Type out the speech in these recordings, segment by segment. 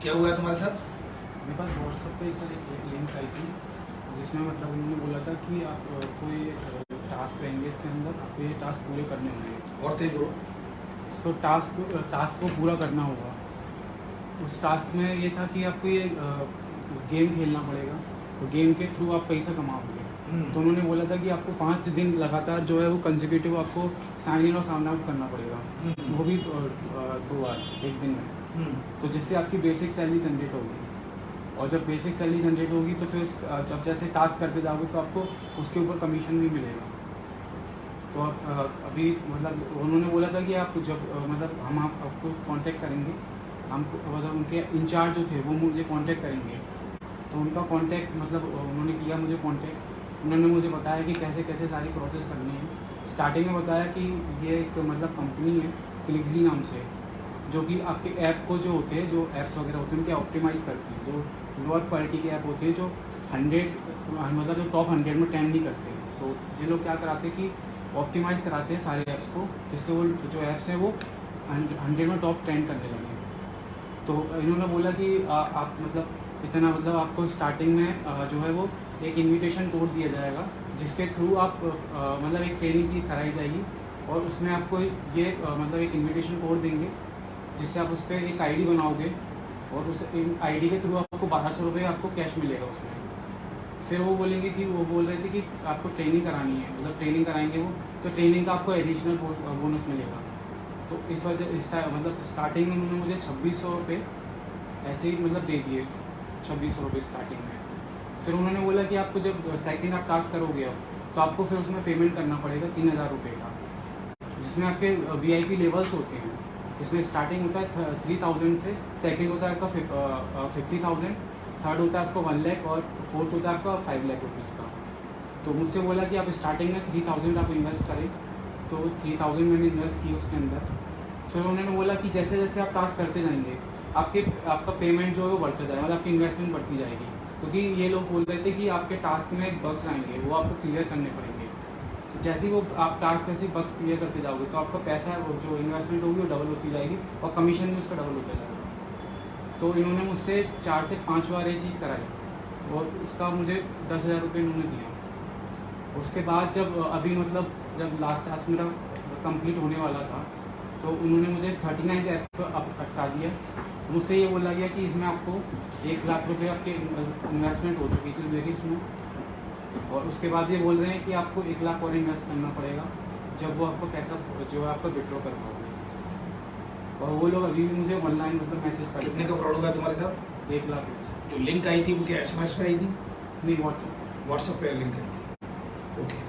क्या हुआ है तुम्हारे साथ? मेरे पास व्हाट्सएप पे एक लिंक आई थी जिसमें मतलब उन्होंने बोला था कि आप कोई टास्क रहेंगे, इसके अंदर आपको ये टास्क पूरे करने होंगे और तेज करो। इसको टास्क को पूरा करना होगा। उस टास्क में ये था कि आपको ये गेम खेलना पड़ेगा, तो गेम के थ्रू आप पैसा कमाओगे। तो उन्होंने बोला था कि आपको 5 दिन लगातार जो है वो कंसेक्यूटिव आपको साइन इन और साइन आउट करना पड़ेगा, वो भी 2 बार एक दिन में। तो जिससे आपकी बेसिक सैलरी जनरेट होगी, और जब बेसिक सैलरी जनरेट होगी तो फिर जब जैसे टास्क करते जाओगे तो आपको उसके ऊपर कमीशन भी मिलेगा। तो अभी मतलब उन्होंने बोला था कि आप जब मतलब हम आपको कांटेक्ट करेंगे, हमको मतलब उनके इंचार्ज जो थे वो मुझे कांटेक्ट करेंगे। तो उनका कांटेक्ट मतलब उन्होंने किया मुझे कांटेक्ट, उन्होंने मुझे बताया कि कैसे कैसे सारी प्रोसेस करनी है। स्टार्टिंग में बताया कि ये एक मतलब कंपनी है क्लिकजी नाम से, जो कि आपके ऐप को जो होते हैं, जो ऐप्स वगैरह होते हैं उनके ऑप्टिमाइज़ करती है। जो लोअर क्वालिटी के ऐप होते हैं जो 100 मतलब जो टॉप 100 में 10 नहीं करते, तो ये लोग क्या कराते हैं कि ऑप्टिमाइज़ कराते हैं सारे ऐप्स को, जिससे वो जो ऐप्स हैं वो 100 में टॉप 10 करने लगे। तो इन्होंने बोला कि आप मतलब इतना मतलब आपको स्टार्टिंग में जो है वो एक इनविटेशन कोड दिया जाएगा, जिसके थ्रू आप मतलब एक ट्रेनिंग की कराई जाएगी, और उसमें आपको ये मतलब एक इनविटेशन कोड देंगे, जिससे आप उस पर एक आईडी बनाओगे, और उस आईडी के थ्रू आपको 1200 रुपये आपको कैश मिलेगा उसमें। फिर वो बोलेंगे कि वो बोल रहे थे कि आपको ट्रेनिंग करानी है, मतलब ट्रेनिंग कराएंगे वो, तो ट्रेनिंग का आपको एडिशनल बोनस मिलेगा। तो इस वजह मतलब स्टार्टिंग में उन्होंने मुझे 2600 रुपये ऐसे ही मतलब दे दिए, 2600 रुपये स्टार्टिंग में। फिर उन्होंने बोला कि आपको जब सेकंड आप टास्क करोगे अब, तो आपको फिर उसमें पेमेंट करना पड़ेगा 3000 रुपये का, जिसमें आपके VIP लेवल्स होते हैं। इसमें स्टार्टिंग होता है 3000 से, सेकंड होता है आपका 50,000, थर्ड होता है आपका 1 लाख, और फोर्थ होता है आपका 5 लाख रुपीज़ का। तो मुझसे बोला कि आप स्टार्टिंग में 3000 आप इन्वेस्ट करें, तो 3000 मैंने इन्वेस्ट की उसके अंदर। फिर उन्होंने बोला कि जैसे जैसे आप टास्क करते जाएंगे आपका पेमेंट जो है वो बढ़ता जाएगा, मतलब आपकी इन्वेस्टमेंट बढ़ती जाएगी, क्योंकि ये लोग बोल रहे थे कि आपके टास्क में बग्स आएंगे, वो आपको क्लियर करने पड़ेंगे। तो जैसे ही वो आप टास्क ऐसे बग्स क्लियर करते जाओगे तो आपका पैसा है वो जो इन्वेस्टमेंट होगी वो डबल होती जाएगी, और कमीशन भी उसका डबल होता जाएगा। तो इन्होंने मुझसे 4 से 5 बार ये चीज़ कराई, और उसका मुझे 10,000 रुपये इन्होंने दिया। उसके बाद जब अभी मतलब जब लास्ट टास्क मेरा कंप्लीट होने वाला था, तो उन्होंने मुझे 39 ऐप पर अटका दिया। मुझसे ये बोला गया कि इसमें आपको 1 लाख रुपए आपके इन्वेस्टमेंट हो चुकी थी मेरी इसमें, और उसके बाद ये बोल रहे हैं कि आपको 1 लाख और इन्वेस्ट करना पड़ेगा जब वो आपको पैसा जो है आपका विड्रॉ कर पाओगे। और वो लोग अभी भी मुझे ऑनलाइन मतलब मैसेज कर। कितने का फ्रॉड हुआ तुम्हारे साथ? 1 लाख। जो लिंक आई थी वो क्या SMS पे आई थी? नहीं, व्हाट्सएप पे लिंक आई थी। ओके,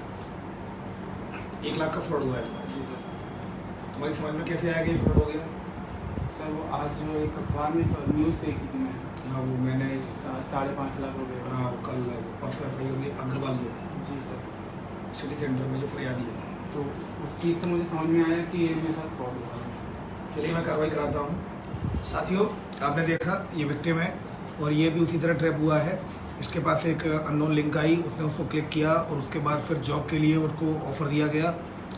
1 लाख का फ्रॉड हुआ है तुम्हारे। जी सर। तुम्हारी समझ में कैसे आया कि फ्रॉड हो गया? सर वो आज जो एक अखबार में न्यूज़ देखी थी मैं। हाँ, वो मैंने 5.5 लाख रुपये। हाँ, कल परसों FIR हुई अग्रवाल जो जी सर। सिटी सेंटर में जो फरियादी है। तो उस चीज़ से मुझे समझ में आया कि ये मेरे साथ फ्रॉड हुआ है। चलिए मैं कार्रवाई कराता हूँ। साथियों, आपने देखा ये विक्टिम है, और ये भी उसी तरह ट्रैप हुआ है। इसके पास एक अननोन लिंक आई, उसने उसको क्लिक किया, और उसके बाद फिर जॉब के लिए उसको ऑफ़र दिया गया।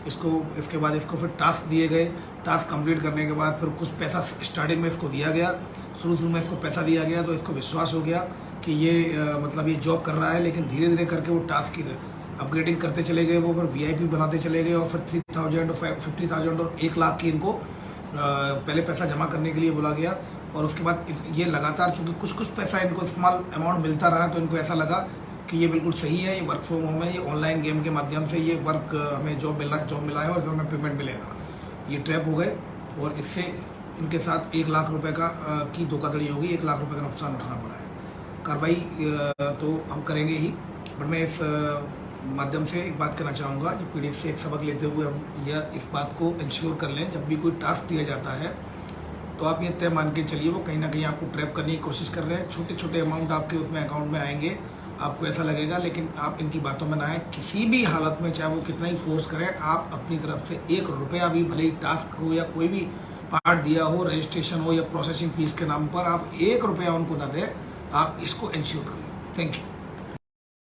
इसके बाद इसको फिर टास्क दिए गए। टास्क कंप्लीट करने के बाद फिर कुछ पैसा स्टार्टिंग में इसको दिया गया, शुरू में इसको पैसा दिया गया, तो इसको विश्वास हो गया कि ये मतलब ये जॉब कर रहा है। लेकिन धीरे धीरे करके वो टास्क की अपग्रेडिंग करते चले गए, वो फिर VIP बनाते चले गए, और फिर 3000 और 50,000 और 1 लाख की इनको पहले पैसा जमा करने के लिए बोला गया। और उसके बाद ये लगातार चूँकि कुछ पैसा इनको स्मॉल अमाउंट मिलता रहा, तो इनको ऐसा लगा कि ये बिल्कुल सही है, ये वर्क फ्रॉम होम है, ये ऑनलाइन गेम के माध्यम से ये वर्क हमें जॉब मिला है, और जो हमें पेमेंट मिलेगा। ये ट्रैप हो गए, और इससे इनके साथ 1 लाख रुपए की धोखाधड़ी होगी, 1 लाख रुपए का नुकसान उठाना पड़ा है। कार्रवाई तो हम करेंगे ही, बट मैं इस माध्यम से एक बात कहना चाहूँगा कि पीड़ित से एक सबक लेते हुए हम इस बात को इंश्योर कर लें, जब भी कोई टास्क दिया जाता है तो आप ये तय मान के चलिए वो कहीं ना कहीं आपको ट्रैप करने की कोशिश कर रहे हैं। छोटे छोटे अमाउंट आपके उसमें अकाउंट में आएंगे, आपको ऐसा लगेगा, लेकिन आप इनकी बातों में ना आए। किसी भी हालत में, चाहे वो कितना ही फोर्स करें, आप अपनी तरफ से 1 रुपया भी, भले ही टास्क हो या कोई भी पार्ट दिया हो, रजिस्ट्रेशन हो या प्रोसेसिंग फीस के नाम पर, आप 1 रुपया उनको न दें। आप इसको इंश्योर कर लो। Thank you.